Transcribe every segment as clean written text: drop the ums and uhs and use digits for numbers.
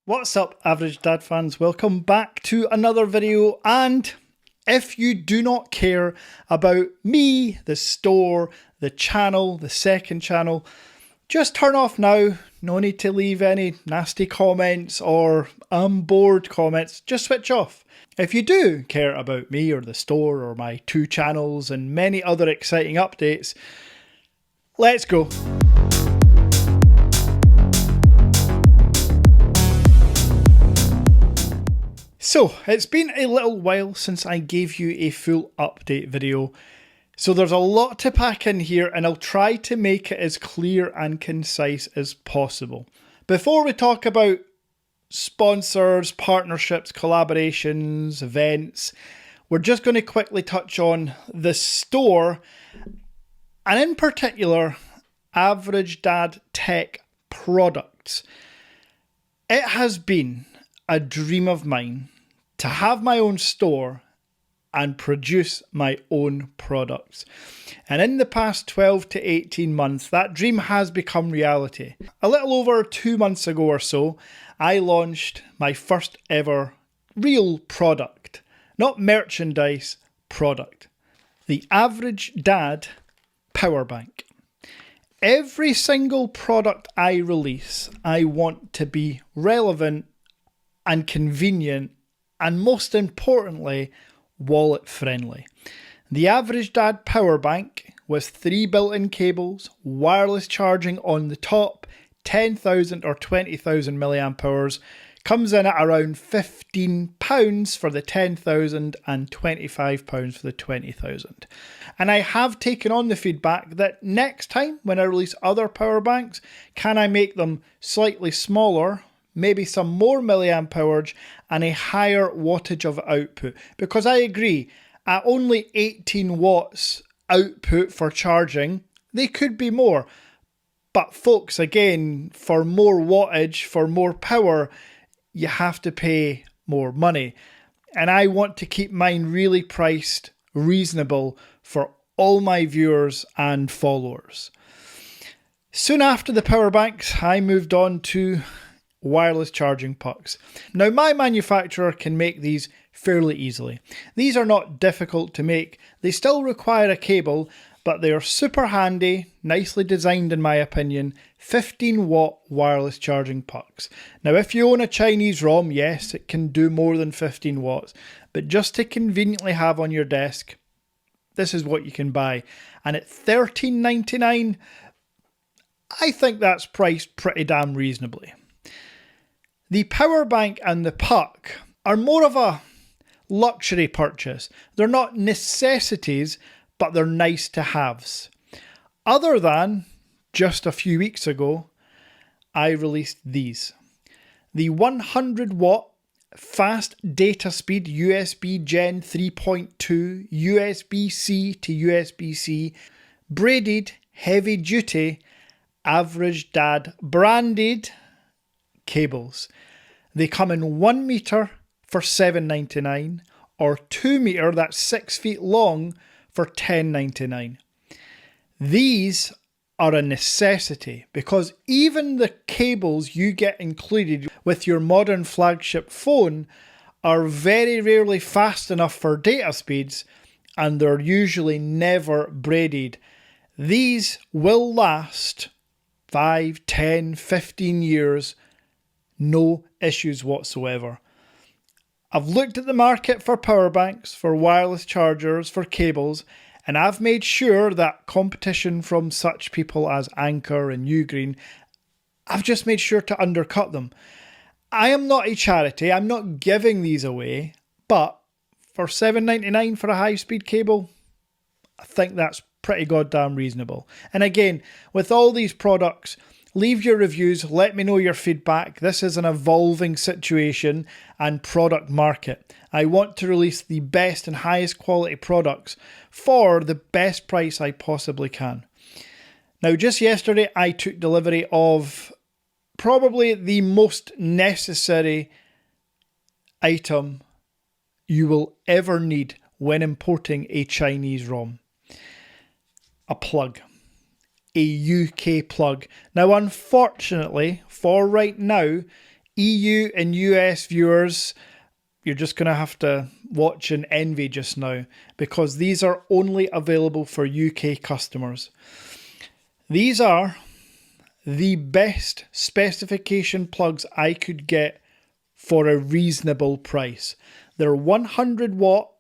What's up, Average Dad fans? Welcome back to another video. And if you do not care about me, the store, the channel, the second channel, just turn off now. No need to leave any nasty comments or I'm bored comments. Just switch off. If you do care about me or the store or my two channels and many other exciting updates, let's go. So, it's been a little while since I gave you a full update video, so there's a lot to pack in here and I'll try to make it as clear and concise as possible. Before we talk about sponsors, partnerships, collaborations, events, we're just going to quickly touch on the store and in particular, Average Dad Tech products. It has been a dream of mine to have my own store and produce my own products. And in the past 12 to 18 months, that dream has become reality. A little over 2 months ago or so, I launched my first ever real product, not merchandise, product. The Average Dad Power Bank. Every single product I release, I want to be relevant and convenient, and most importantly, wallet friendly. The Average Dad Power Bank with 3 built-in cables, wireless charging on the top, 10,000 or 20,000 milliamp hours, comes in at around £15 for the 10,000 and £25 for the 20,000. And I have taken on the feedback that next time when I release other power banks, can I make them slightly smaller, maybe some more milliamp hours and a higher wattage of output? Because I agree, at only 18 watts output for charging, they could be more. But folks, again, for more wattage, for more power, you have to pay more money. And I want to keep mine really priced reasonable for all my viewers and followers. Soon after the power banks, I moved on to wireless charging pucks. Now, my manufacturer can make these fairly easily. These are not difficult to make. They still require a cable, but they are super handy, nicely designed in my opinion, 15 watt wireless charging pucks. Now, if you own a Chinese ROM, yes, it can do more than 15 watts, but just to conveniently have on your desk, this is what you can buy. And at $13.99, I think that's priced pretty damn reasonably. The power bank and the puck are more of a luxury purchase. They're not necessities, but they're nice to haves. Other than just a few weeks ago, I released these. The 100 watt fast data speed USB Gen 3.2 USB-C to USB-C braided heavy duty Average Dad branded cables. They come in 1 meter for $7.99 or 2 meter, that's 6 feet long, for $10.99. These are a necessity because even the cables you get included with your modern flagship phone are very rarely fast enough for data speeds and they're usually never braided. These will last 5, 10, 15 years. No issues whatsoever. I've looked at the market for power banks, for wireless chargers, for cables, and I've made sure that competition from such people as Anker and Ugreen, I've just made sure to undercut them. I am not a charity, I'm not giving these away, but for $7.99 for a high-speed cable, I think that's pretty goddamn reasonable. And again, with all these products, leave your reviews, let me know your feedback. This is an evolving situation and product market. I want to release the best and highest quality products for the best price I possibly can. Now, just yesterday, I took delivery of probably the most necessary item you will ever need when importing a Chinese ROM. A plug. A UK plug. Now, unfortunately, for right now, EU and US viewers, you're just going to have to watch and envy just now, because these are only available for UK customers. These are the best specification plugs I could get for a reasonable price. They're 100 watt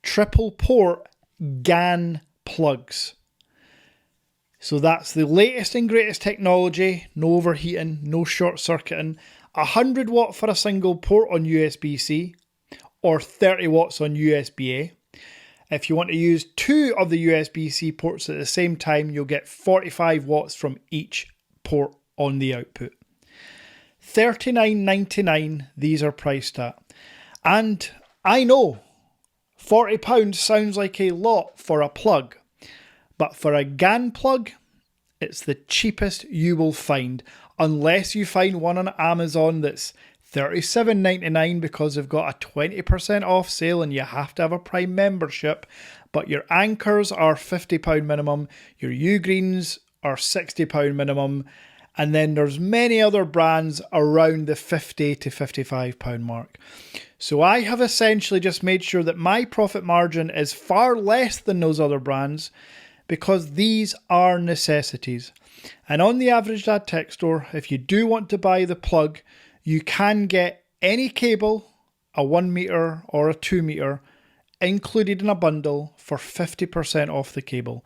triple port GAN plugs. So that's the latest and greatest technology, no overheating, no short circuiting, 100 watt for a single port on USB-C or 30 watts on USB-A. If you want to use 2 of the USB-C ports at the same time, you'll get 45 watts from each port on the output. $39.99 these are priced at. And I know £40 sounds like a lot for a plug, but for a GAN plug, it's the cheapest you will find, unless you find one on Amazon that's $37.99 because they've got a 20% off sale and you have to have a Prime membership. But your Anchors are £50 minimum, your Ugreens are £60 minimum, and then there's many other brands around the £50 to £55 mark. So I have essentially just made sure that my profit margin is far less than those other brands, because these are necessities. And on the Average Dad Tech Store, if you do want to buy the plug, you can get any cable, a 1 meter or a 2 meter, included in a bundle for 50% off the cable.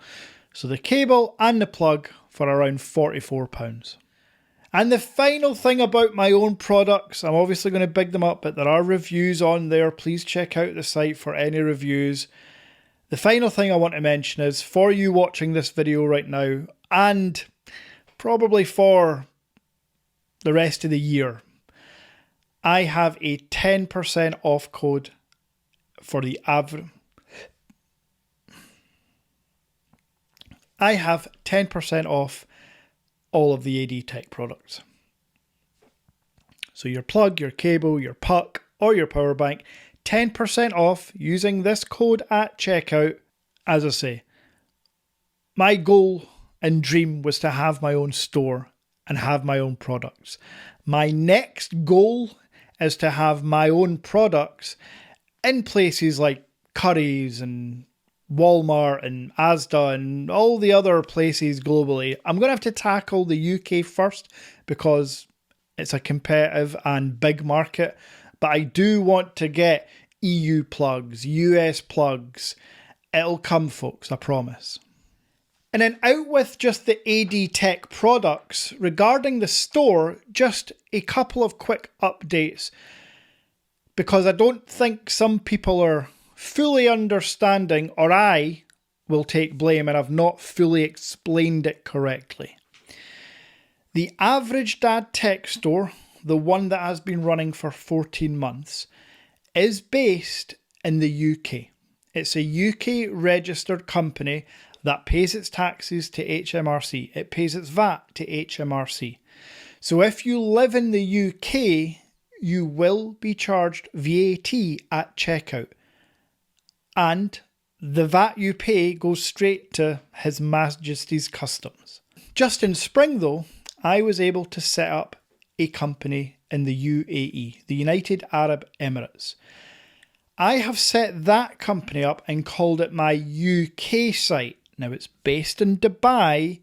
So the cable and the plug for around £44. And the final thing about my own products, I'm obviously going to big them up, but there are reviews on there. Please check out the site for any reviews. The final thing I want to mention is, for you watching this video right now, and probably for the rest of the year, I have a 10% off code for the average. I have 10% off all of the AD Tech products. So your plug, your cable, your puck, or your power bank, 10% off using this code at checkout. As I say, my goal and dream was to have my own store and have my own products. My next goal is to have my own products in places like Currys and Walmart and Asda and all the other places globally. I'm going to have to tackle the UK first because it's a competitive and big market, but I do want to get EU plugs, US plugs. It'll come, folks, I promise. And then out with just the AD Tech products. Regarding the store, just a couple of quick updates, because I don't think some people are fully understanding, or I will take blame and I've not fully explained it correctly. The Average Dad Tech Store, the one that has been running for 14 months, is based in the UK. It's a UK registered company that pays its taxes to HMRC. It pays its VAT to HMRC. So if you live in the UK, you will be charged VAT at checkout. And the VAT you pay goes straight to His Majesty's Customs. Just in spring though, I was able to set up a company in the UAE, the United Arab Emirates. I have set that company up and called it my UK site. Now it's based in Dubai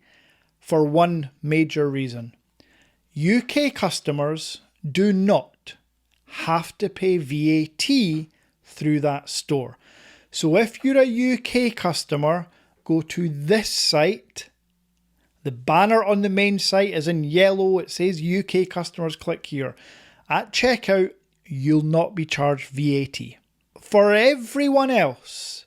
for one major reason. UK customers do not have to pay VAT through that store. So if you're a UK customer, go to this site. The banner on the main site is in yellow. It says UK customers, click here. At checkout, you'll not be charged VAT. For everyone else,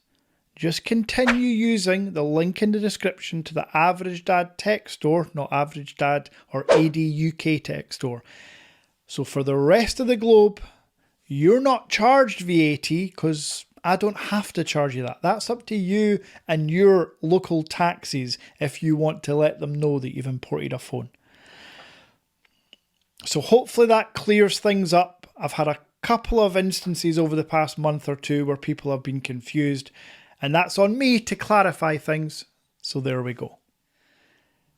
just continue using the link in the description to the Average Dad Tech Store, not Average Dad or AD UK Tech Store. So for the rest of the globe, you're not charged VAT because I don't have to charge you that. That's up to you and your local taxes if you want to let them know that you've imported a phone. So hopefully that clears things up. I've had a couple of instances over the past month or two where people have been confused, and that's on me to clarify things. So there we go.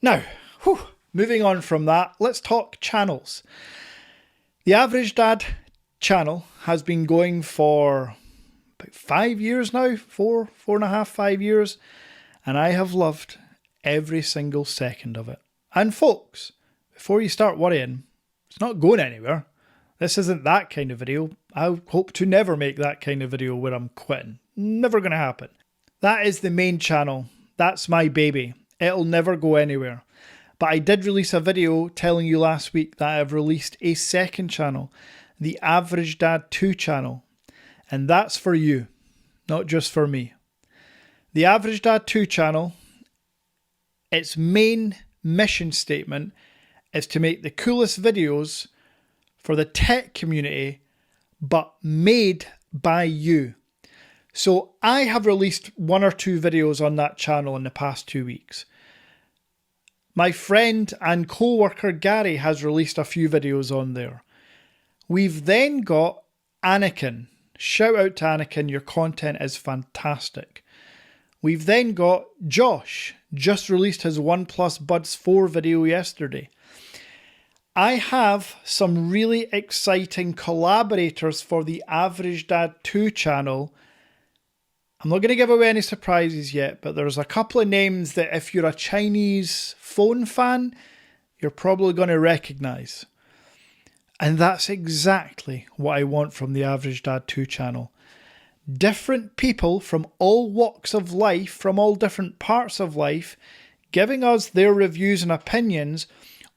Now, moving on from that, let's talk channels. The Average Dad channel has been going for about 5 years now, 4.5, 5 years, and I have loved every single second of it. And folks, before you start worrying, it's not going anywhere. This isn't that kind of video. I hope to never make that kind of video where I'm quitting. Never going to happen. That is the main channel. That's my baby. It'll never go anywhere. But I did release a video telling you last week that I've released a second channel, the Average Dad 2 channel. And that's for you, not just for me. The Average Dad 2 channel, its main mission statement is to make the coolest videos for the tech community, but made by you. So I have released 1 or 2 videos on that channel in the past 2 weeks. My friend and co-worker Gary has released a few videos on there. We've then got Anakin. Shout out to Anakin, your content is fantastic. We've then got Josh, just released his OnePlus Buds 4 video yesterday. I have some really exciting collaborators for the Average Dad 2 channel. I'm not going to give away any surprises yet, but there's a couple of names that if you're a Chinese phone fan, you're probably going to recognise. And that's exactly what I want from the Average Dad 2 channel. Different people from all walks of life, from all different parts of life, giving us their reviews and opinions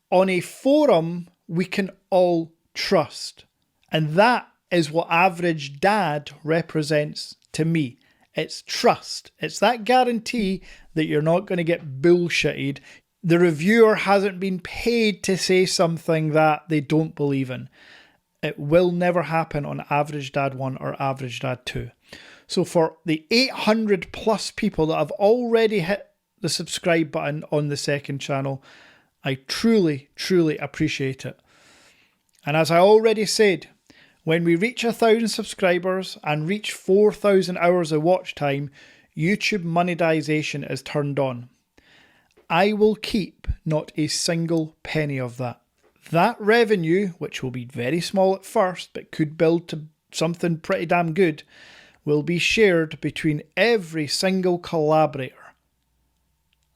on a forum we can all trust. And that is what Average Dad represents to me. It's trust. It's that guarantee that you're not going to get bullshitted. The reviewer hasn't been paid to say something that they don't believe in. It will never happen on Average Dad 1 or Average Dad 2. So for the 800 plus people that have already hit the subscribe button on the second channel, I truly, truly appreciate it. And as I already said, when we reach 1,000 subscribers and reach 4,000 hours of watch time, YouTube monetization is turned on. I will keep not a single penny of that. That revenue, which will be very small at first, but could build to something pretty damn good, will be shared between every single collaborator.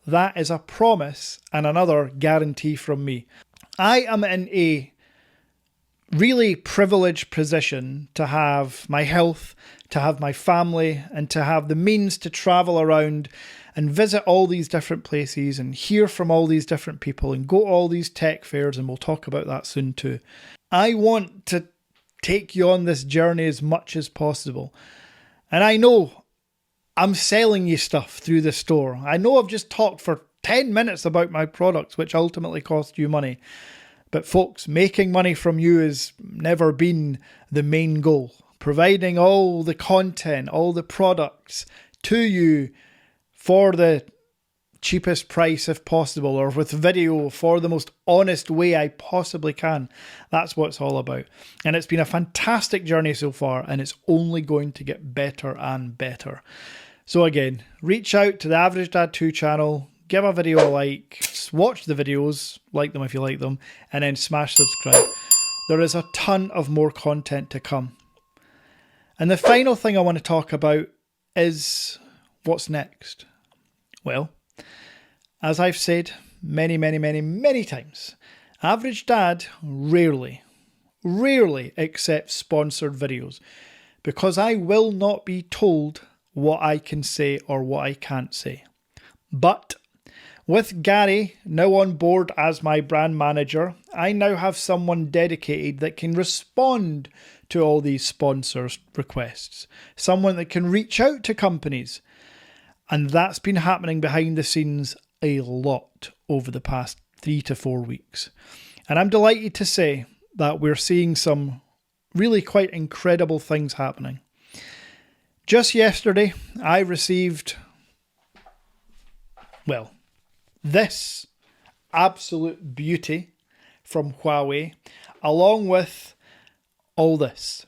That is a promise and another guarantee from me. I am in a really privileged position to have my health, to have my family, and to have the means to travel around and visit all these different places and hear from all these different people and go to all these tech fairs, and we'll talk about that soon too. I want to take you on this journey as much as possible. And I know I'm selling you stuff through the store. I know I've just talked for 10 minutes about my products, which ultimately cost you money. But folks, making money from you has never been the main goal. Providing all the content, all the products to you for the cheapest price if possible, or with video for the most honest way I possibly can. That's what it's all about. And it's been a fantastic journey so far, and it's only going to get better and better. So again, reach out to the Average Dad 2 channel, give a video a like, watch the videos, like them if you like them, and then smash subscribe. There is a ton of more content to come. And the final thing I want to talk about is what's next. Well, as I've said many times, Average Dad rarely accepts sponsored videos because I will not be told what I can say or what I can't say. But with Gary now on board as my brand manager, I now have someone dedicated that can respond to all these sponsors' requests. Someone that can reach out to companies. And that's been happening behind the scenes a lot over the past 3 to 4 weeks. And I'm delighted to say that we're seeing some really quite incredible things happening. Just yesterday, I received, well, this absolute beauty from Huawei, along with all this.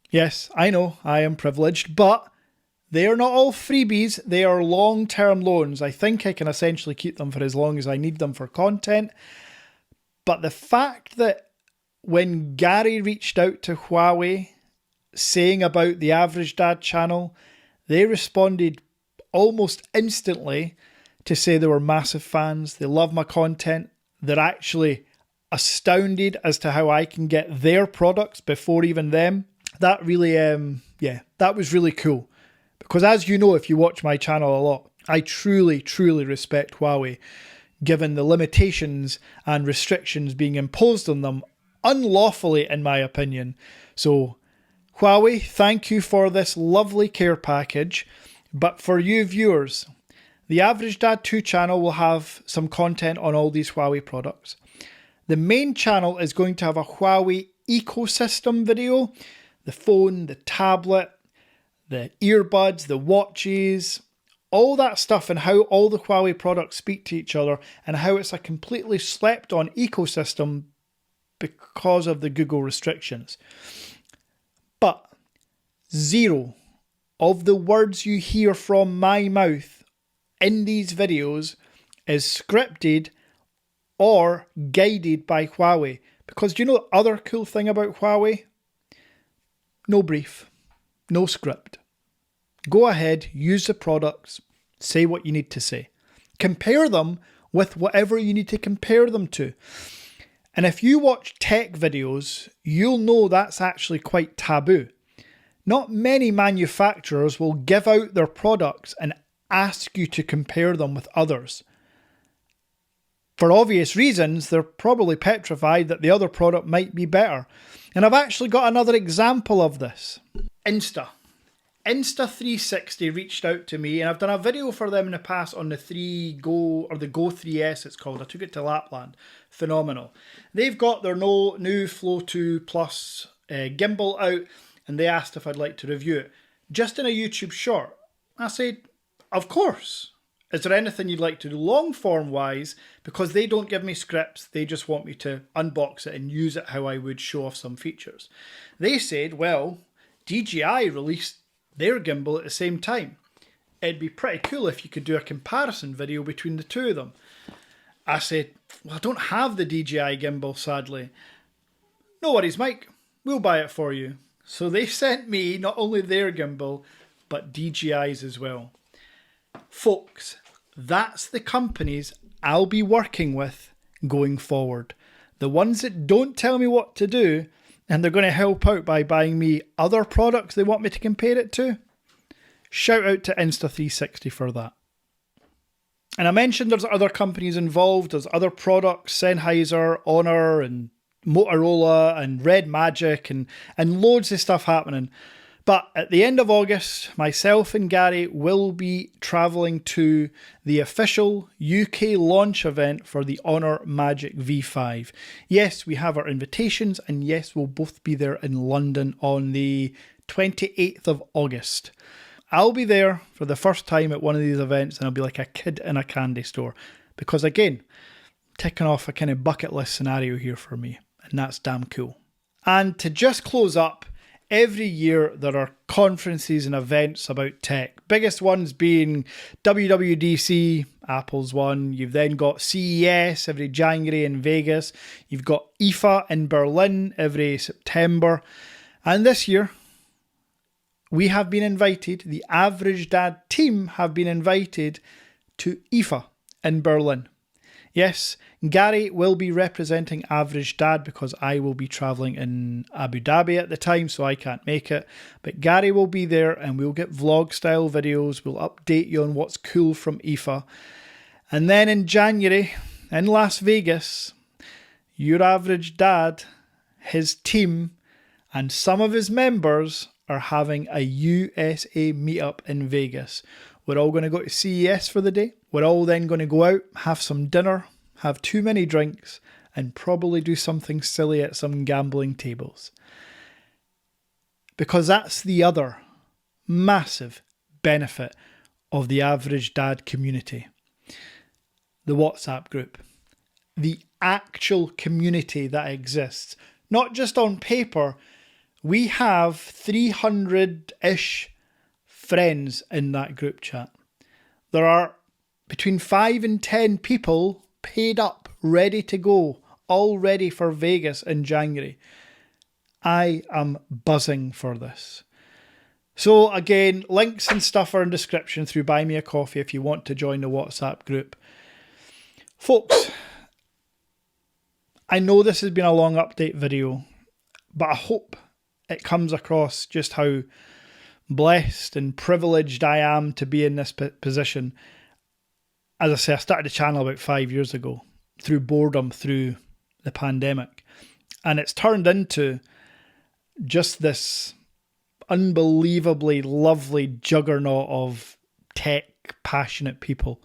Yes, I know I am privileged, but they are not all freebies. They are long-term loans. I think I can essentially keep them for as long as I need them for content. But the fact that when Gary reached out to Huawei saying about the Average Dad channel, they responded almost instantly to say they were massive fans. They love my content. They're actually astounded as to how I can get their products before even them. That really, that was really cool. Because as you know, if you watch my channel a lot, I truly, truly respect Huawei, given the limitations and restrictions being imposed on them unlawfully, in my opinion. So, Huawei, thank you for this lovely care package. But for you viewers, the Average Dad 2 channel will have some content on all these Huawei products. The main channel is going to have a Huawei ecosystem video. The phone, the tablet, the earbuds, the watches, all that stuff, and how all the Huawei products speak to each other, and how it's a completely slept on ecosystem because of the Google restrictions. But zero of the words you hear from my mouth in these videos is scripted or guided by Huawei. Because do you know the other cool thing about Huawei? No brief, no script. Go ahead, use the products, say what you need to say. Compare them with whatever you need to compare them to. And if you watch tech videos, you'll know that's actually quite taboo. Not many manufacturers will give out their products and ask you to compare them with others. For obvious reasons, they're probably petrified that the other product might be better. And I've actually got another example of this. Insta360 reached out to me, and I've done a video for them in the past on the Go 3S it's called. I took it to Lapland. Phenomenal. They've got their new Flow 2 Plus gimbal out, and they asked if I'd like to review it. Just in a YouTube short. I said, of course. Is there anything you'd like to do long form wise? Because they don't give me scripts, they just want me to unbox it and use it how I would show off some features. They said, well, DJI released their gimbal at the same time. It'd be pretty cool if you could do a comparison video between the two of them. I said, well, I don't have the DJI gimbal, sadly. No worries, Mike, we'll buy it for you. So they sent me not only their gimbal, but DJI's as well. Folks, that's the companies I'll be working with going forward. The ones that don't tell me what to do, and they're going to help out by buying me other products they want me to compare it to. Shout out to Insta360 for that. And I mentioned there's other companies involved. There's other products, Sennheiser, Honor, and Motorola, and Red Magic, and loads of stuff happening. But at the end of August, myself and Gary will be travelling to the official UK launch event for the Honor Magic V5. Yes, we have our invitations, and yes, we'll both be there in London on the 28th of August. I'll be there for the first time at one of these events, and I'll be like a kid in a candy store. Because again, ticking off a kind of bucket list scenario here for me, and that's damn cool. And to just close up, every year there are conferences and events about tech. Biggest ones being WWDC, Apple's one. You've then got CES every January in Vegas. You've got IFA in Berlin every September. And this year, we have been invited, the Average Dad team have been invited to IFA in Berlin. Yes, Gary will be representing Average Dad because I will be travelling in Abu Dhabi at the time, so I can't make it. But Gary will be there, and we'll get vlog style videos. We'll update you on what's cool from IFA. And then in January, in Las Vegas, your Average Dad, his team, and some of his members are having a USA meetup in Vegas. We're all going to go to CES for the day. We're all then going to go out, have some dinner, have too many drinks, and probably do something silly at some gambling tables. Because that's the other massive benefit of the Average Dad community. The WhatsApp group. The actual community that exists. Not just on paper. We have 300-ish friends in that group chat. There are between 5 and 10 people paid up, ready to go all ready for Vegas in January. I am buzzing for this. So again, links and stuff are in description through Buy Me a Coffee if you want to join the WhatsApp group. Folks, I know this has been a long update video, but I hope it comes across just how blessed and privileged I am to be in this position. As I say, I started the channel about 5 years ago through boredom, through the pandemic. And it's turned into just this unbelievably lovely juggernaut of tech passionate people.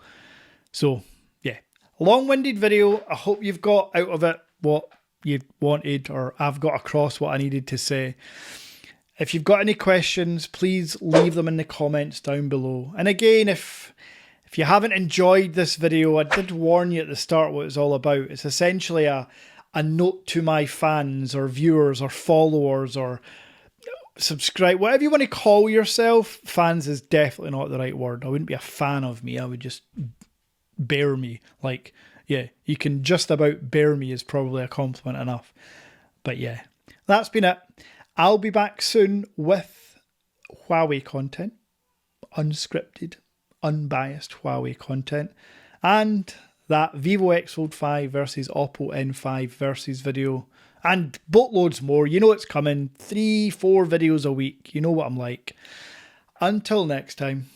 So yeah, long-winded video. I hope you've got out of it what you wanted, or I've got across what I needed to say. If you've got any questions, please leave them in the comments down below. And again, if you haven't enjoyed this video, I did warn you at the start what it's all about. It's essentially a note to my fans or viewers or followers or subscribe, whatever you want to call yourself. Fans is definitely not the right word. I wouldn't be a fan of me. I would just bear me. Like, yeah, you can just about bear me is probably a compliment enough. But yeah, that's been it. I'll be back soon with Huawei content, unscripted, unbiased Huawei content, and that Vivo X Fold 5 versus Oppo N5 versus video, and boatloads more. You know it's coming. 3-4 videos a week. You know what I'm like. Until next time.